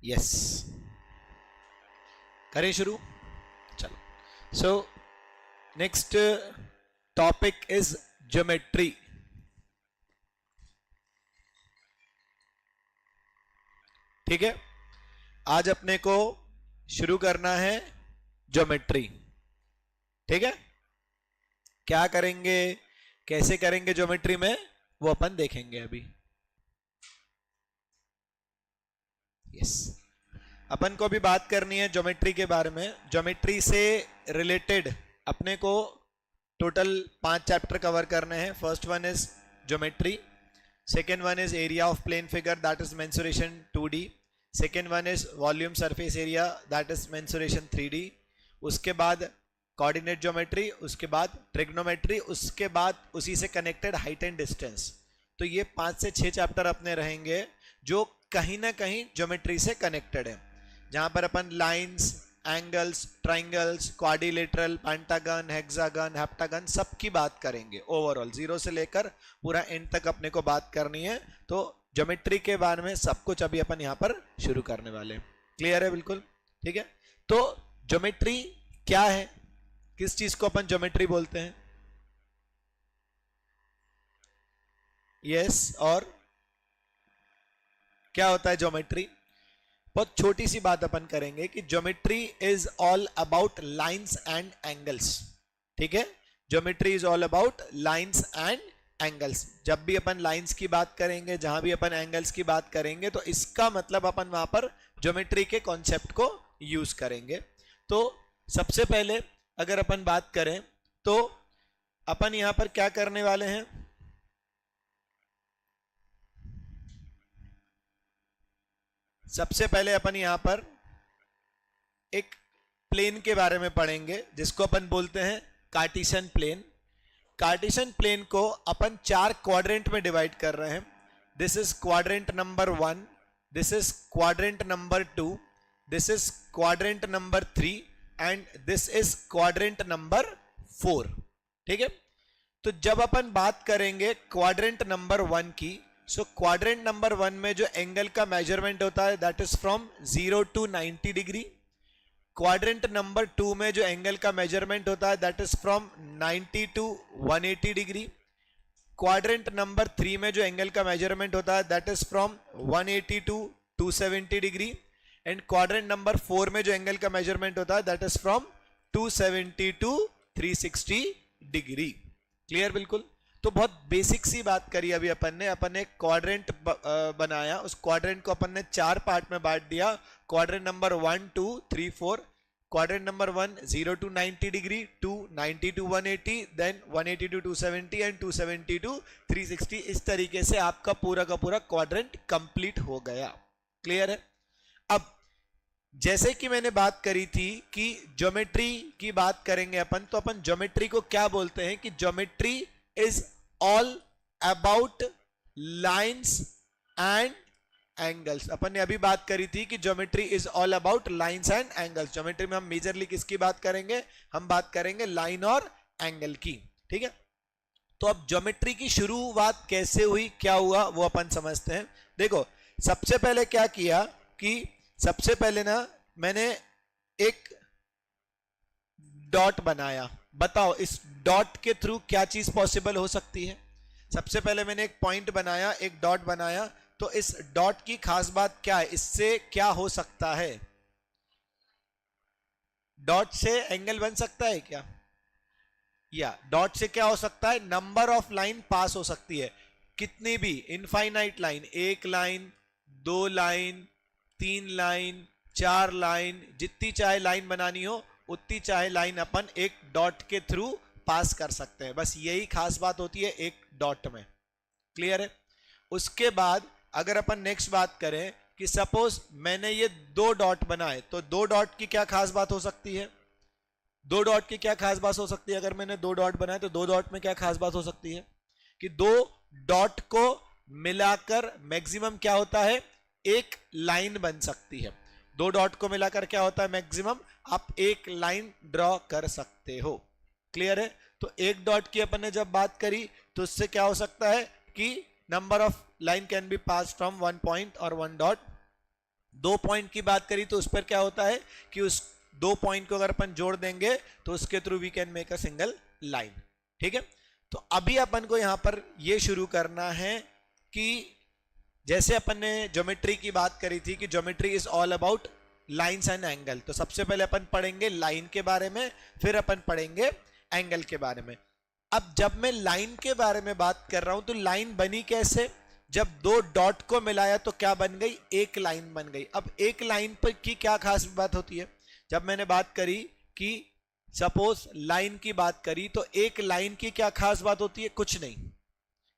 Yes, करें शुरू। चलो, so next topic is geometry. ठीक है, आज अपने को शुरू करना है ज्योमेट्री। ठीक है, क्या करेंगे, कैसे करेंगे ज्योमेट्री में, वो अपन देखेंगे अभी। यस, अपन को भी बात करनी है ज्योमेट्री के बारे में। ज्योमेट्री से रिलेटेड अपने को टोटल 5 चैप्टर कवर करने हैं। First one is geometry, second one is area of plane figure, that is mensuration 2D। Second one is volume surface area, that is mensuration 3D। उसके बाद कोऑर्डिनेट ज्योमेट्री, उसके बाद trigonometry, उसके बाद उसी से कनेक्टेड हाइट एंड डिस्टेंस। तो ये 5 से 6 चैप्टर अपने रहेंगे जो कहीं ना कहीं ज्योमेट्री से कनेक्टेड है, जहां पर अपन lines, angles, triangles, quadrilateral, pentagon, hexagon, heptagon सब की बात करेंगे। ओवरऑल 0 से लेकर पूरा एंड तक अपने को बात करनी है। तो ज्योमेट्री के बारे में सब कुछ अभी अपन यहां पर शुरू करने वाले हैं। क्लियर है? बिल्कुल ठीक है। तो ज्योमेट्री क्या है, किस चीज को अपन ज्योमेट्री बोलते हैं? यस, और क्या होता है ज्योमेट्री? बहुत छोटी सी बात अपन करेंगे कि geometry is all about lines and angles. ठीक है, geometry is all about lines and angles. जब भी अपन लाइंस की बात करेंगे, जहां भी अपन एंगल्स की बात करेंगे, तो इसका मतलब अपन वहां पर ज्योमेट्री के कॉन्सेप्ट को यूज करेंगे। तो सबसे पहले अगर अपन बात करें तो अपन यहां पर क्या करने वाले हैं, सबसे पहले अपन यहां पर एक प्लेन के बारे में पढ़ेंगे जिसको अपन बोलते हैं कार्टेशियन प्लेन। कार्टेशियन प्लेन को अपन 4 क्वाड्रेंट में डिवाइड कर रहे हैं। This is quadrant number 1, this is quadrant number 2, this is quadrant number 3 and this is quadrant number 4। ठीक है, तो जब अपन बात करेंगे क्वाड्रेंट नंबर 1 की, सो क्वाड्रेंट नंबर 1 में जो एंगल का मेजरमेंट होता है that is from 0 to 90 degree. Quadrant number 2 में जो एंगल का मेजरमेंट होता है that is from 90 to 180 degree. Quadrant number 3 में जो एंगल का मेजरमेंट होता है that is from 180 to 270 degree. And quadrant number 4 में जो एंगल का मेजरमेंट होता है that is from 270 to 360 degree. Clear? बिल्कुल। तो बहुत बेसिक सी बात करी अभी अपन ने एक क्वाड्रेंट बनाया, उस क्वाड्रेंट को अपन ने 4 पार्ट में बांट दिया। Quadrant number 1 2 3 4। Quadrant number 1 0 to 90 degree, 2 90 to 180, then 180 to 270 and 270 to 360। इस तरीके से आपका पूरा का पूरा क्वाड्रेंट कंप्लीट हो गया। क्लियर है? अब जैसे कि मैंने बात करी थी कि ज्योमेट्री की बात करेंगे अपन, तो अपन ज्योमेट्री को क्या बोलते हैं कि geometry is all about lines and angles. अपन ने अभी बात करी थी कि geometry is all about lines and angles. Geometry में हम मेजरली किसकी बात करेंगे? हम बात करेंगे लाइन और एंगल की। ठीक है, तो अब ज्योमेट्री की शुरुआत कैसे हुई, क्या हुआ, वो अपन समझते हैं। देखो, सबसे पहले क्या किया कि सबसे पहले ना मैंने एक डॉट बनाया। बताओ इस डॉट के थ्रू क्या चीज पॉसिबल हो सकती है? सबसे पहले मैंने एक पॉइंट बनाया, एक डॉट बनाया। तो इस डॉट की खास बात क्या है, इससे क्या हो सकता है? डॉट से एंगल बन सकता है क्या? या डॉट से क्या हो सकता है? नंबर ऑफ लाइन पास हो सकती है, कितनी भी, infinite line. 1 line, 2 line, 3 line, 4 line, जितनी चाहे लाइन बनानी हो उतनी चाहे लाइन अपन एक डॉट के थ्रू पास कर सकते हैं। बस यही खास बात होती है एक डॉट में। क्लियर है? उसके बाद अगर अपन नेक्स्ट बात करें कि सपोज मैंने ये 2 डॉट बनाए, तो 2 डॉट की क्या खास बात हो सकती है? 2 डॉट की क्या खास बात हो सकती है? अगर मैंने 2 डॉट बनाए तो 2 डॉट में क्या खास बात हो सकती है कि 2 डॉट को मिलाकर मैक्सिमम क्या होता है? एक लाइन बन सकती है। 2 डॉट को मिलाकर क्या होता है? मैक्सिमम आप एक लाइन ड्रॉ कर सकते हो। क्लियर है? तो एक डॉट की अपन ने जब बात करी तो उससे क्या हो सकता है कि number of line can be pass from 1 point और 1 डॉट 2 पॉइंट की बात करी तो उस पर क्या होता है कि उस 2 पॉइंट को अगर अपन जोड़ देंगे तो उसके through we can make a single line. ठीक है, तो अभी अपन को यहां पर ये शुरू करना है कि जैसे अपन ने ज्योमेट्री की बात करी थी कि geometry is all about lines and angle, तो सबसे पहले अपन पढ़ेंगे लाइन के बारे में, फिर अपन पढ़ेंगे एंगल के बारे में। अब जब मैं लाइन के बारे में बात कर रहा हूं तो लाइन बनी कैसे, जब 2 डॉट को मिलाया तो क्या बन गई, एक लाइन बन गई। अब एक लाइन पर की क्या खास बात होती है, जब मैंने बात करी कि सपोज लाइन की बात करी तो एक लाइन की क्या खास बात होती है, कुछ नहीं।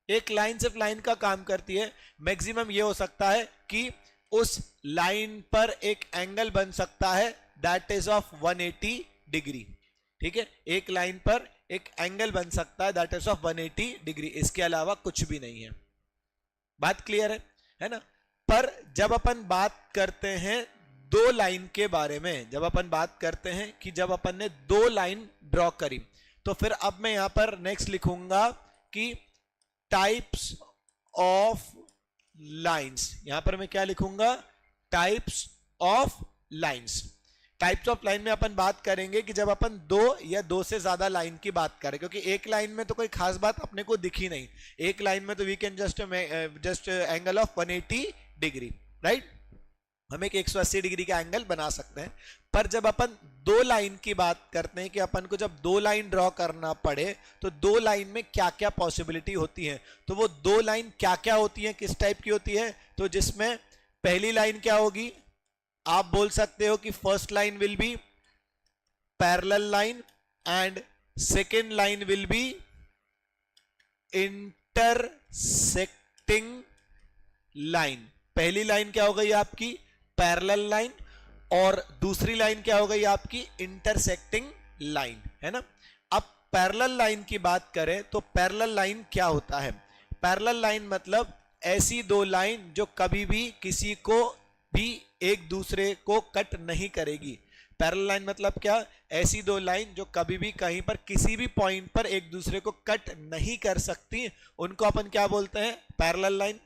एक लाइन सिर्फ लाइन का काम करती है, मैक्सिमम ये हो सकता है कि उस लाइन पर एक एंगल बन सकता है दैट इज ऑफ 180 डिग्री। ठीक है, एक लाइन पर एक एंगल बन सकता है दैट इज ऑफ 180 डिग्री, इसके अलावा कुछ भी नहीं है। बात क्लियर है ना। पर जब अपन बात करते हैं 2 लाइन के बारे में, जब अपन बात करते हैं कि जब अपन ने 2 लाइन ड्रॉ करी, तो फिर अब मैं यहां पर नेक्स्ट लिखूंगा कि टाइप्स ऑफ लाइंस। यहां पर मैं क्या लिखूंगा, types of lines. Types of line में अपन बात करेंगे कि जब अपन 2 या 2 से ज्यादा लाइन की बात करें, क्योंकि एक लाइन में तो कोई खास बात अपने को दिखी नहीं, एक लाइन में तो we can just angle of 180 degree, right, हम एक 180 डिग्री का एंगल बना सकते हैं। पर जब अपन 2 लाइन की बात करते हैं कि अपन को जब 2 लाइन ड्रॉ करना पड़े तो 2 लाइन में क्या क्या पॉसिबिलिटी होती है, तो वो 2 लाइन क्या क्या होती है, किस टाइप की होती है, तो जिसमें पहली लाइन क्या होगी, आप बोल सकते हो कि first line will be parallel line and second line will be intersecting line. पहली लाइन क्या हो गई आपकी, पैरेलल लाइन, और दूसरी लाइन क्या हो गई आपकी, इंटरसेक्टिंग लाइन, है ना। अब पैरेलल लाइन की बात करें तो पैरेलल लाइन क्या होता है, पैरेलल लाइन मतलब ऐसी 2 लाइन जो कभी भी किसी को भी एक दूसरे को कट नहीं करेगी। पैरेलल लाइन मतलब क्या, ऐसी 2 लाइन जो कभी भी कहीं पर किसी भी पॉइंट पर एक दूसरे को कट नहीं कर सकती, उनको अपन क्या बोलते हैं, पैरेलल लाइन।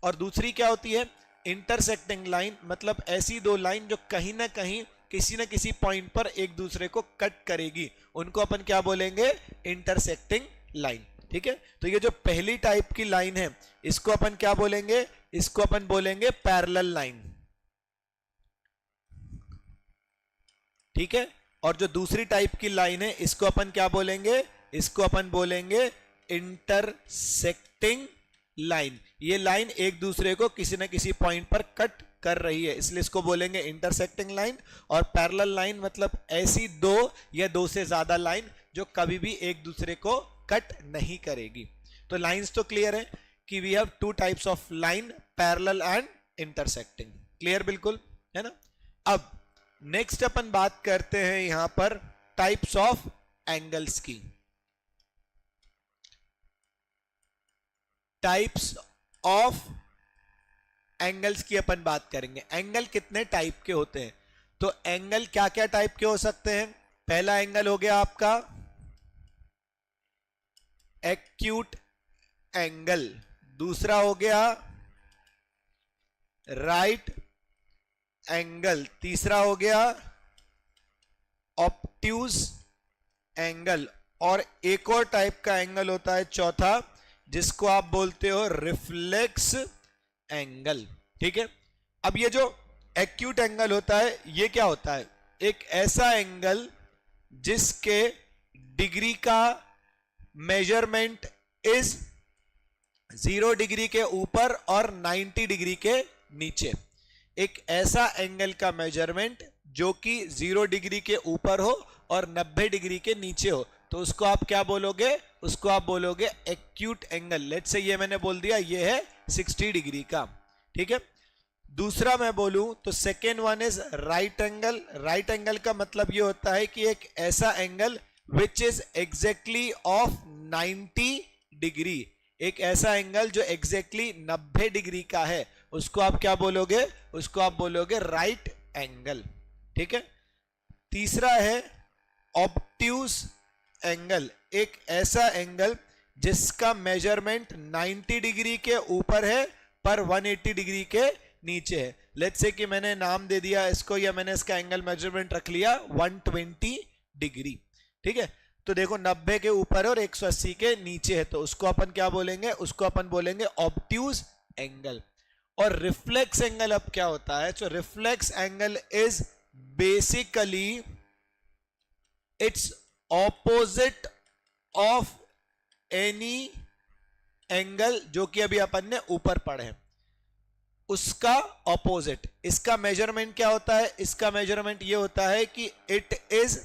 और दूसरी क्या होती है, इंटरसेक्टिंग लाइन, मतलब ऐसी 2 लाइन जो कहीं ना कहीं किसी ना किसी पॉइंट पर एक दूसरे को कट करेगी, उनको अपन क्या बोलेंगे, इंटरसेक्टिंग लाइन। ठीक है, तो ये जो पहली टाइप की लाइन है इसको अपन क्या बोलेंगे, इसको अपन बोलेंगे पैरेलल लाइन। ठीक है, और जो दूसरी टाइप की लाइन है इसको अपन क्या बोलेंगे, इसको अपन बोलेंगे इंटरसेक्टिंग लाइन। ये लाइन एक दूसरे को किसी न किसी पॉइंट पर कट कर रही है, इसलिए इसको बोलेंगे इंटरसेक्टिंग लाइन। और पैरेलल लाइन मतलब ऐसी 2 या 2 से ज्यादा लाइन जो कभी भी एक दूसरे को कट नहीं करेगी। तो लाइंस तो क्लियर है कि we have 2 types of line, parallel and intersecting. Clear बिल्कुल, है ना। अब नेक्स्ट अपन बात करते हैं यहां पर टाइप्स ऑफ एंगल्स की। टाइप्स ऑफ एंगल्स की अपन बात करेंगे। एंगल कितने टाइप के होते हैं, तो एंगल क्या क्या टाइप के हो सकते हैं। पहला एंगल हो गया आपका एक्यूट एंगल, दूसरा हो गया राइट एंगल, तीसरा हो गया ऑब्ट्यूज एंगल, और एक और टाइप का एंगल होता है चौथा, जिसको आप बोलते हो रिफ्लेक्स एंगल। ठीक है, अब ये जो एक्यूट एंगल होता है ये क्या होता है, एक ऐसा एंगल जिसके डिग्री का मेजरमेंट इज 0 डिग्री के ऊपर और 90 डिग्री के नीचे। एक ऐसा एंगल का मेजरमेंट जो कि 0 डिग्री के ऊपर हो और 90 डिग्री के नीचे हो, तो उसको आप क्या बोलोगे, उसको आप बोलोगे एक्यूट एंगल। लेट्स से ये मैंने बोल दिया ये है 60 डिग्री का। ठीक है, दूसरा मैं बोलूं तो second one is right angle. Right angle का मतलब ये होता है कि एक ऐसा angle which is exactly of 90 degree, एक ऐसा एंगल जो एग्जैक्टली 90 डिग्री का है, उसको आप क्या बोलोगे, उसको आप बोलोगे राइट एंगल। ठीक है, तीसरा है ऑब्ट्यूज एंगल, एक ऐसा एंगल जिसका मेजरमेंट 90 डिग्री के ऊपर है पर 180 डिग्री के नीचे है। लेट्स से कि मैंने नाम दे दिया इसको, या मैंने इसका एंगल मेजरमेंट रख लिया 120 डिग्री, ठीक है। तो देखो 90 के ऊपर और 180 के नीचे है, तो उसको अपन क्या बोलेंगे, उसको अपन बोलेंगे ऑब्ट्यूज एंगल। और रिफ्लेक्स एंगल अब क्या होता है, तो reflex angle is basically it's opposite of any angle जो कि अभी अपन ने ऊपर पढ़े हैं, उसका ऑपोजिट। इसका मेजरमेंट क्या होता है, इसका मेजरमेंट ये होता है कि it is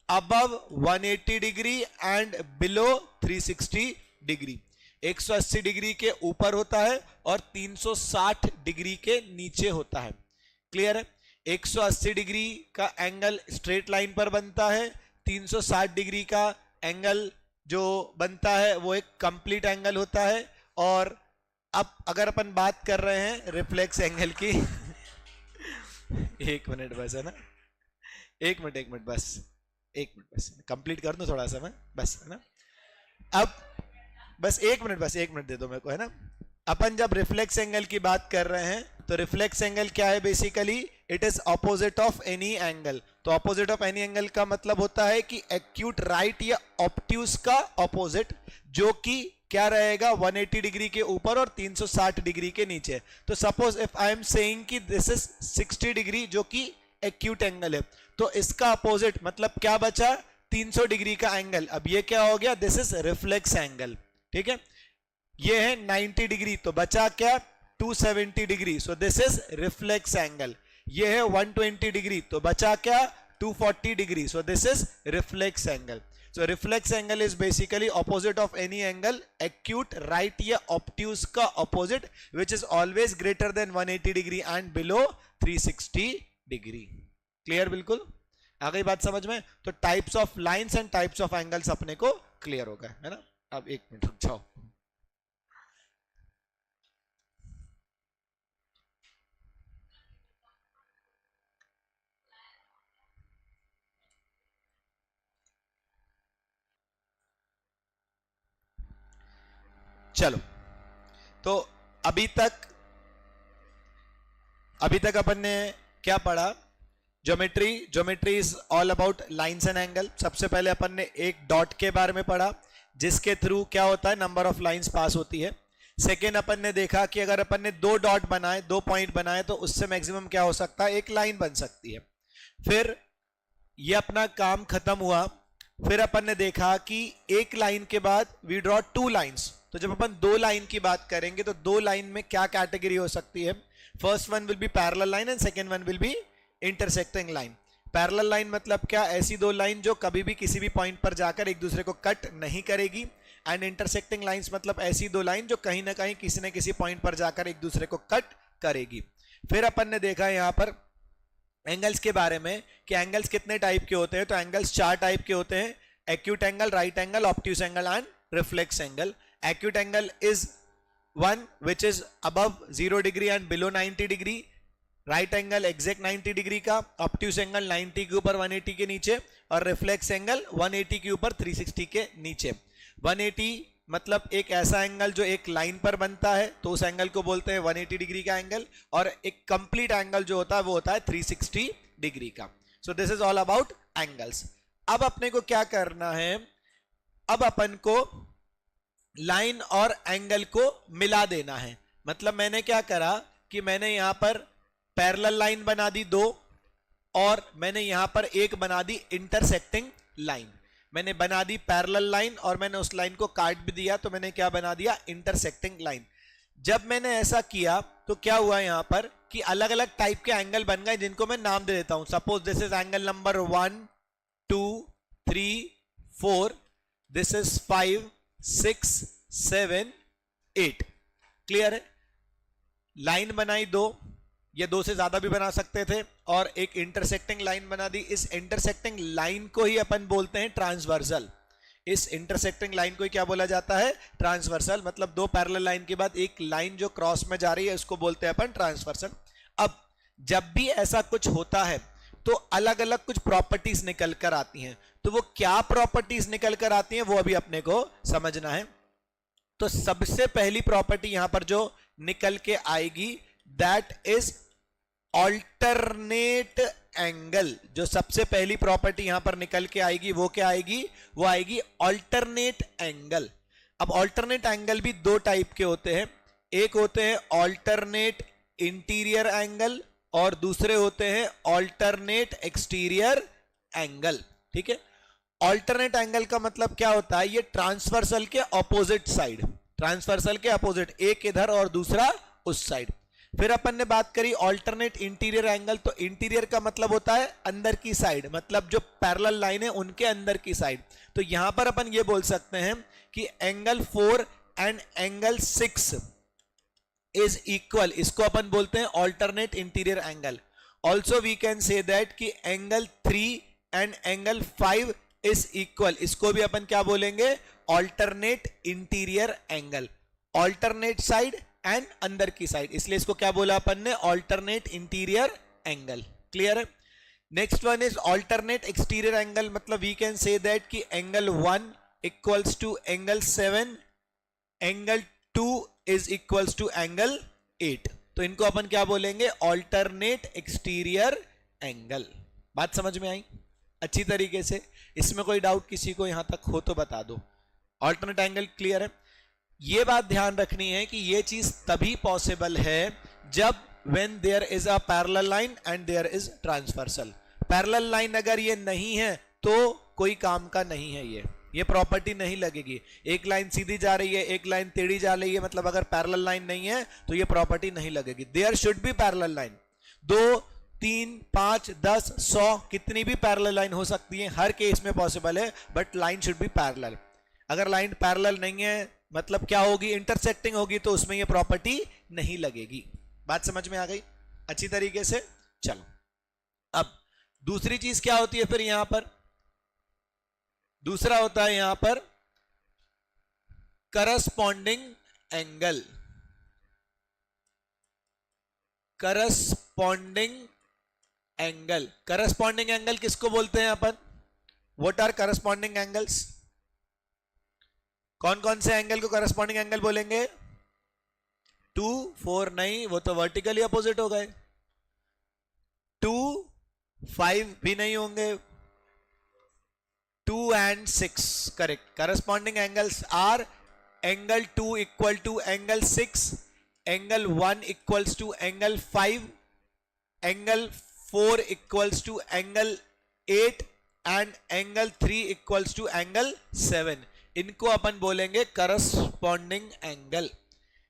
above 180 degree and below 360 degree. 180 degree के ऊपर होता है और 360 डिग्री के नीचे होता है। क्लियर है? 180 डिग्री का एंगल स्ट्रेट लाइन पर बनता है, 360 डिग्री का एंगल जो बनता है वो एक कंप्लीट एंगल होता है। और अब अगर अपन बात कर रहे हैं रिफ्लेक्स एंगल की एक मिनट बस, है ना, एक मिनट बस, एक मिनट बस, कंप्लीट कर दूं थोड़ा सा मैं, बस, है ना। अब बस एक मिनट दे दो मेरे को, है ना। अपन जब रिफ्लेक्स एंगल की बात कर रहे हैं तो रिफ्लेक्स एंगल क्या है, basically it is opposite of any angle. तो ऑपोजिट ऑफ एनी एंगल का मतलब होता है कि एक्यूट राइट या ऑब्ट्यूज का ऑपोजिट, जो कि क्या रहेगा 180 डिग्री के ऊपर और 360 डिग्री के नीचे। तो suppose if I am saying कि दिस इज 60 डिग्री जो कि एक्यूट एंगल है, तो इसका अपोजिट मतलब क्या बचा, 300 डिग्री का एंगल। अब ये क्या हो गया, दिस इज रिफ्लेक्स एंगल, ठीक है। ये है 90 डिग्री, तो बचा क्या 270 degree, so this is reflex angle. ये है 120 डिग्री, तो बचा क्या 240 degree, so this is reflex angle. So reflex angle is basically opposite of any angle, acute right या obtuse का opposite, which is always greater than 180 degree and below 360 degree. Clear बिल्कुल? आ गई बात समझ में? तो types of lines and types of angles अपने को clear हो गए, है ना। अब एक मिनट रुक जाओ। चलो, तो अभी तक अपन ने क्या पढ़ा, geometry is all about lines and angle. सबसे पहले अपन ने एक डॉट के बारे में पढ़ा, जिसके थ्रू क्या होता है, नंबर ऑफ लाइंस पास होती है। सेकेंड अपन ने देखा कि अगर अपन ने दो डॉट बनाए, दो पॉइंट बनाए, तो उससे मैक्सिमम क्या हो सकता है, एक लाइन बन सकती है। फिर ये अपना काम खत्म हुआ, फिर अपन ने देखा कि एक लाइन के बाद वी ड्रॉ टू लाइंस। तो जब अपन दो लाइन की बात करेंगे तो दो लाइन में क्या कैटेगरी हो सकती है, first one will be parallel line and second one will be intersecting line. Parallel line मतलब क्या, ऐसी दो लाइन जो कभी भी किसी भी पॉइंट पर जाकर एक दूसरे को कट नहीं करेगी। एंड इंटरसेक्टिंग लाइंस मतलब ऐसी दो लाइन जो कहीं ना कहीं किसी न किसी पॉइंट पर जाकर एक दूसरे को कट करेगी। फिर अपन ने देखा यहां पर एंगल्स के बारे में कि एंगल्स कितने टाइप के होते हैं, तो एंगल्स चार टाइप के होते हैं, acute angle, right angle, obtuse angle and reflex angle. Acute angle is one which is above 0 degree and below 90 degree. Right angle exact 90 degree का, ऑब्ट्यूज एंगल 90 के ऊपर 180 के नीचे, और रिफ्लेक्स एंगल 180 के ऊपर 360 के नीचे। 180 मतलब एक ऐसा एंगल जो एक लाइन पर बनता है, तो उस एंगल को बोलते हैं 180 डिग्री का एंगल। और एक कंप्लीट एंगल जो होता है वो होता है 360 डिग्री का। सो this is all about angles. अब अपने को क्या करना है, अब अपन को लाइन और एंगल को मिला देना है। मतलब मैंने क्या करा कि मैंने यहां पर पैरेलल लाइन बना दी दो, और मैंने यहां पर एक बना दी इंटरसेक्टिंग लाइन। मैंने बना दी पैरेलल लाइन और मैंने उस लाइन को काट भी दिया, तो मैंने क्या बना दिया, इंटरसेक्टिंग लाइन। जब मैंने ऐसा किया तो क्या हुआ यहां पर कि अलग अलग टाइप के एंगल बन गए, जिनको मैं नाम दे देता हूं। Suppose this is angle number 1 2 3 4, this is 5 6 7 8। Clear है? लाइन बनाई दो, ये दो से ज्यादा भी बना सकते थे, और एक इंटरसेक्टिंग लाइन बना दी। इस इंटरसेक्टिंग लाइन को ही अपन बोलते हैं ट्रांसवर्सल। इस इंटरसेक्टिंग लाइन को ही क्या बोला जाता है, ट्रांसवर्सल। मतलब दो पैरेलल लाइन के बाद एक लाइन जो क्रॉस में जा रही है, उसको बोलते हैं अपन ट्रांसवर्सल। अब जब भी ऐसा कुछ होता है तो अलग अलग कुछ प्रॉपर्टीज निकल कर आती हैं। तो वो क्या प्रॉपर्टीज निकल कर आती हैं वो अभी अपने को समझना है। तो सबसे पहली प्रॉपर्टी यहां पर जो निकल के आएगी, दैट इज ऑल्टरनेट एंगल, जो सबसे पहली प्रॉपर्टी यहां पर निकल के आएगी वो क्या आएगी, वो आएगी ऑल्टरनेट एंगल। अब ऑल्टरनेट एंगल भी दो टाइप के होते हैं, एक होते हैं ऑल्टरनेट इंटीरियर एंगल और दूसरे होते हैं ऑल्टरनेट एक्सटीरियर एंगल। ठीक है, ऑल्टरनेट एंगल का मतलब क्या होता है, ये ट्रांसवर्सल के ऑपोजिट साइड, ट्रांसवर्सल के अपोजिट, एक इधर और दूसरा उस साइड। फिर अपन ने बात करी ऑल्टरनेट इंटीरियर एंगल, तो इंटीरियर का मतलब होता है अंदर की साइड, मतलब जो पैरेलल लाइन है उनके अंदर की साइड। तो यहां पर अपन ये बोल सकते हैं कि angle 4 and angle 6 is equal, इसको अपन बोलते हैं alternate interior angle. Also we can say that कि angle 3 and angle 5 is equal, इसको भी अपन क्या बोलेंगे, alternate interior angle, alternate side and अंदर की साइड, इसलिए इसको क्या बोला अपन ने, ऑल्टरनेट इंटीरियर एंगल। क्लियर है। Next one is alternate exterior angle, मतलब वी कैन से दैट कि angle 1 equals to angle 7, angle 2 is equals to angle 8, तो इनको अपन क्या बोलेंगे, ऑल्टरनेट एक्सटीरियर एंगल। बात समझ में आई अच्छी तरीके से, इसमें कोई डाउट किसी को यहां तक हो तो बता दो। ऑल्टरनेट एंगल क्लियर है। ये बात ध्यान रखनी है कि ये चीज तभी पॉसिबल है जब when there is a parallel line and there is transversal। Parallel line अगर ये नहीं है तो कोई काम का नहीं है, ये प्रॉपर्टी नहीं लगेगी। एक लाइन सीधी जा रही है, एक लाइन टेढ़ी जा रही है, मतलब अगर पैरेलल लाइन नहीं है तो ये प्रॉपर्टी नहीं लगेगी। There should be parallel line, 2 3 5 10 100 कितनी भी पैरेलल लाइन हो सकती है, हर केस में पॉसिबल है, but line should be parallel. अगर लाइन पैरेलल नहीं है मतलब क्या होगी, इंटरसेक्टिंग होगी, तो उसमें ये प्रॉपर्टी नहीं लगेगी। बात समझ में आ गई अच्छी तरीके से। चलो अब दूसरी चीज क्या होती है फिर यहां पर, दूसरा होता है यहां पर corresponding angle. Corresponding angle, corresponding angle किसको बोलते हैं अपन, व्हाट आर करस्पॉन्डिंग एंगल्स, कौन कौन से एंगल को करस्पॉन्डिंग एंगल बोलेंगे, 2 4 नहीं, वो तो वर्टिकली अपोजिट हो गए, 2 5 भी नहीं होंगे, 2 and 6 correct. Corresponding angles are angle 2 equal to angle 6, angle 1 equals to angle 5, angle 4 equals to angle 8 and angle 3 equals to angle 7। इनको अपन बोलेंगे करस्पॉन्डिंग एंगल।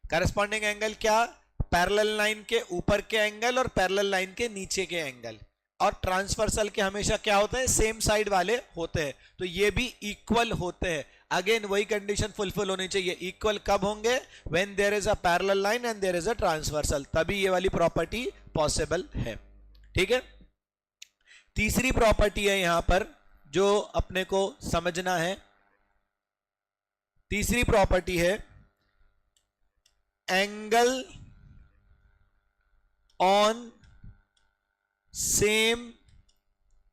करस्पॉन्डिंग एंगल क्या, पैरेलल लाइन के ऊपर के एंगल और पैरेलल लाइन के नीचे के एंगल, और ट्रांसवर्सल के हमेशा क्या होते हैं, सेम साइड वाले होते हैं, तो ये भी इक्वल होते हैं। अगेन वही कंडीशन फुलफिल होनी चाहिए, इक्वल कब होंगे, when there is a parallel line and there is a transversal, तभी ये वाली प्रॉपर्टी पॉसिबल है। ठीक है, तीसरी प्रॉपर्टी है यहां पर जो अपने को समझना है, तीसरी प्रॉपर्टी है angle on same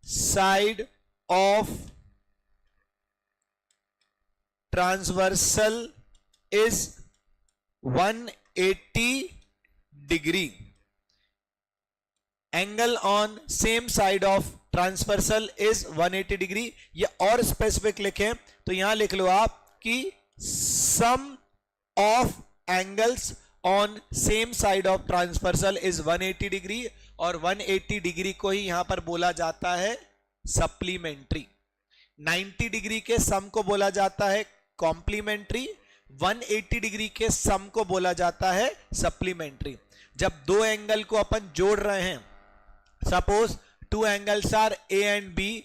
side of transversal is 180 degree. Angle on same side of transversal is 180 degree. ये और स्पेसिफिक लिखें तो यहां लिख लो आप कि sum of angles on same side of transversal is 180 degree, और 180 डिग्री को ही यहां पर बोला जाता है सप्लीमेंट्री। 90 डिग्री के सम को बोला जाता है कॉम्प्लीमेंट्री, 180 डिग्री के सम को बोला जाता है सप्लीमेंट्री। जब दो एंगल को अपन जोड़ रहे हैं, suppose 2 angles are A and B,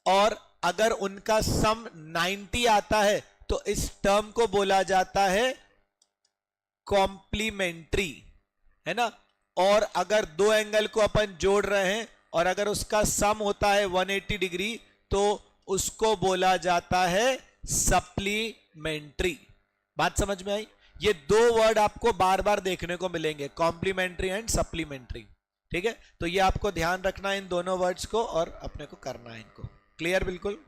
और अगर उनका सम 90 आता है तो इस टर्म को बोला जाता है कॉम्प्लीमेंट्री, है ना। और अगर दो एंगल को अपन जोड़ रहे हैं और अगर उसका सम होता है 180 डिग्री तो उसको बोला जाता है सप्लीमेंट्री। बात समझ में आई। ये दो वर्ड आपको बार बार देखने को मिलेंगे, कॉम्प्लीमेंट्री एंड सप्लीमेंट्री। ठीक है, तो ये आपको ध्यान रखना है इन दोनों वर्ड्स को और अपने को करना है इनको। क्लियर बिल्कुल।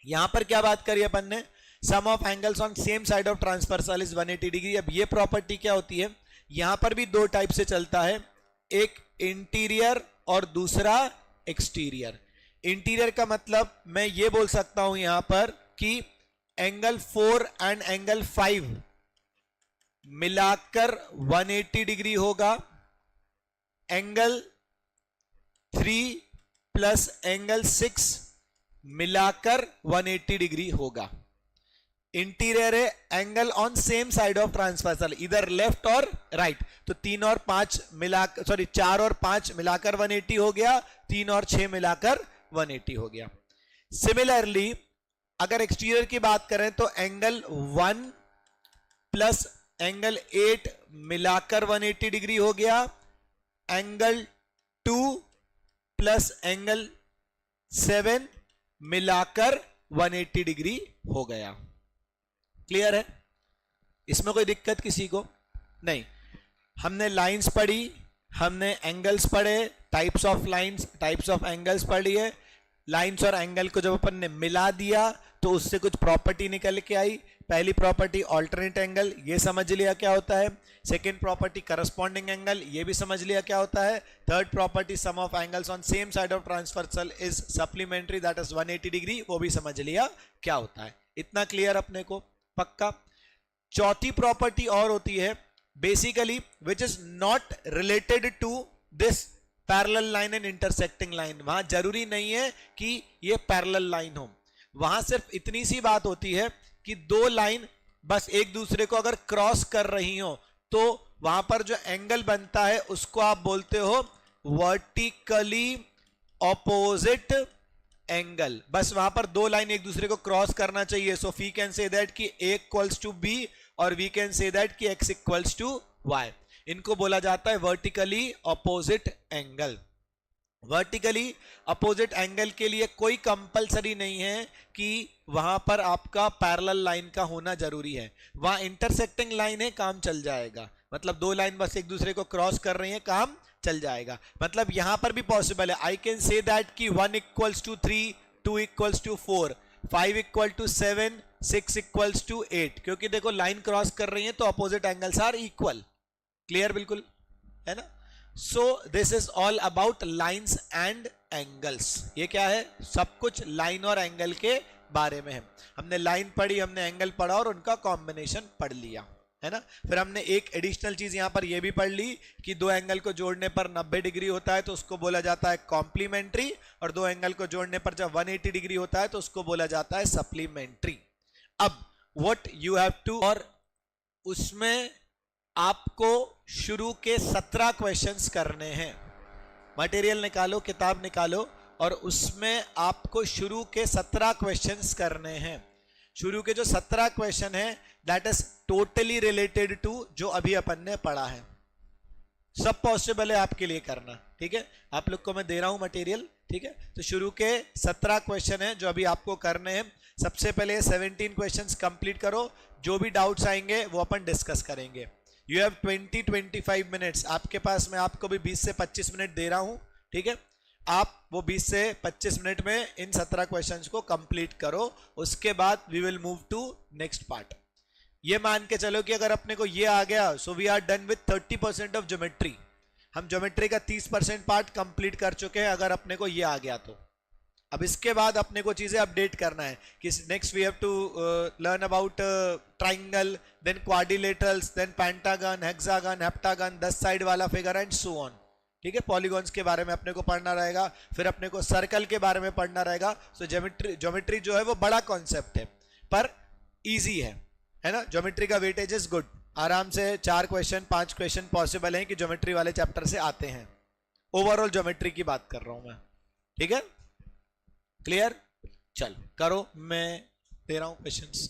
यहां पर क्या बात करी अपन ने, sum of angles on same side of transversal is 180 degree. अब ये प्रॉपर्टी क्या होती है, यहां पर भी दो टाइप से चलता है। एक इंटीरियर और दूसरा एक्सटीरियर। इंटीरियर का मतलब मैं ये बोल सकता हूं यहां पर कि एंगल 4 एंड एंगल 5 मिलाकर 180 डिग्री होगा, एंगल 3 प्लस एंगल 6 मिलाकर 180 डिग्री होगा। इंटीरियर है angle on same side of transversal, इधर लेफ्ट और राइट। तो 3 और 5 मिलाकर, सॉरी 4 और 5 मिलाकर 180 हो गया, 3 और 6 मिलाकर 180 हो गया। सिमिलरली अगर एक्सटीरियर की बात करें तो एंगल 1 प्लस एंगल 8 मिलाकर 180 डिग्री हो गया, एंगल 2 प्लस एंगल 7 मिलाकर 180 डिग्री हो गया। क्लियर है? इसमें कोई दिक्कत किसी को नहीं। हमने लाइंस पढ़ी, हमने एंगल्स पढ़े, types of lines, types of angles पढ़ी है। लाइंस और एंगल को जब अपन ने मिला दिया तो उससे कुछ प्रॉपर्टी निकल के आई। पहली प्रॉपर्टी ऑल्टरनेट एंगल, ये समझ लिया क्या होता है। सेकेंड प्रॉपर्टी करस्पॉन्डिंग एंगल, ये भी समझ लिया क्या होता है। Third property sum of angles on same side of transversal is supplementary, that is 180 degree, वो भी समझ लिया क्या होता है। इतना क्लियर अपने को पक्का। चौथी प्रॉपर्टी और होती है basically which is not related to this parallel line and intersecting line. वहां जरूरी नहीं है कि ये पैरेलल लाइन हो, वहां सिर्फ इतनी सी बात होती है कि दो लाइन बस एक दूसरे को अगर क्रॉस कर रही हो तो वहां पर जो एंगल बनता है उसको आप बोलते हो वर्टिकली ऑपोजिट एंगल। बस वहां पर दो लाइन एक दूसरे को क्रॉस करना चाहिए। So we can say that कि a इक्वल्स टू b और वी कैन से दैट कि x इक्वल्स टू y। इनको बोला जाता है vertically opposite angle. Vertically opposite angle के लिए कोई कंपलसरी नहीं है कि वहां पर आपका पैरेलल लाइन का होना जरूरी है। वहां इंटरसेक्टिंग लाइन है, काम चल जाएगा। मतलब दो लाइन बस एक दूसरे को क्रॉस कर रही है, काम चल जाएगा। मतलब यहां पर भी पॉसिबल है। आई कैन से दैट कि 1 equals to 3, 2 equals to 4, 5 equal to 7, 6 equals to 8, क्योंकि देखो लाइन क्रॉस कर रही है तो opposite angles are equal. Clear बिल्कुल है ना। So this is all about lines and angles. ये क्या है? सब कुछ लाइन और एंगल के बारे में है। हमने लाइन पढ़ी, हमने एंगल पढ़ा और उनका कॉम्बिनेशन पढ़ लिया, है ना। फिर हमने एक एडिशनल चीज यहां पर यह भी पढ़ ली कि दो एंगल को जोड़ने पर 90 डिग्री होता है तो उसको बोला जाता है कॉम्प्लीमेंट्री, और दो एंगल को जोड़ने पर जब 180 डिग्री होता है तो उसको बोला जाता है सप्लीमेंट्री। अब व्हाट यू हैव टू, और उसमें आपको शुरू के 17 क्वेश्चंस करने हैं। मटेरियल निकालो, किताब निकालो, और उसमें आपको शुरू के 17 क्वेश्चंस करने हैं। शुरू के जो 17 क्वेश्चन है that is totally related to जो अभी अपन ने पढ़ा है। सब पॉसिबल है आपके लिए करना, ठीक है। आप लोग को मैं दे रहा हूं मटेरियल, ठीक है। तो शुरू के 17 क्वेश्चन है जो अभी आपको करने हैं। सबसे पहले 17 क्वेश्चंस कंप्लीट करो, जो भी डाउट्स आएंगे वो अपन डिस्कस करेंगे। यू हैव 20-25 मिनट्स, आपके पास मैं आपको भी 20 से 25 मिनट दे रहा हूं, ठीक है। आप वो 20 से 25 मिनट में इन 17 क्वेश्चंस को कंप्लीट करो। उसके बाद we will move to next part. ये मान के चलो कि अगर अपने को ये आ गया so we are done with 30% of geometry. हम ज्योमेट्री का 30% पार्ट कंप्लीट कर चुके हैं अगर अपने को ये आ गया तो। अब इसके बाद अपने को चीजें अपडेट करना है कि next we have to learn about triangle, then quadrilaterals, then pentagon, hexagon, heptagon, 10 side वाला फिगर एंड सो ऑन, ठीक है। पॉलीगॉन्स के बारे में अपने को पढ़ना रहेगा, फिर अपने को सर्कल के बारे में पढ़ना रहेगा। सो ज्योमेट्री जो है वो बड़ा कॉन्सेप्ट है पर इजी है ना। ज्योमेट्री का वेटेज इज गुड, आराम से 4 क्वेश्चन 5 क्वेश्चन पॉसिबल है कि ज्योमेट्री वाले चैप्टर से आते हैं। ओवरऑल ज्योमेट्री की बात कर रहा हूं मैं, ठीक है। क्लियर? चल करो, मैं दे रहा हूं क्वेश्चंस।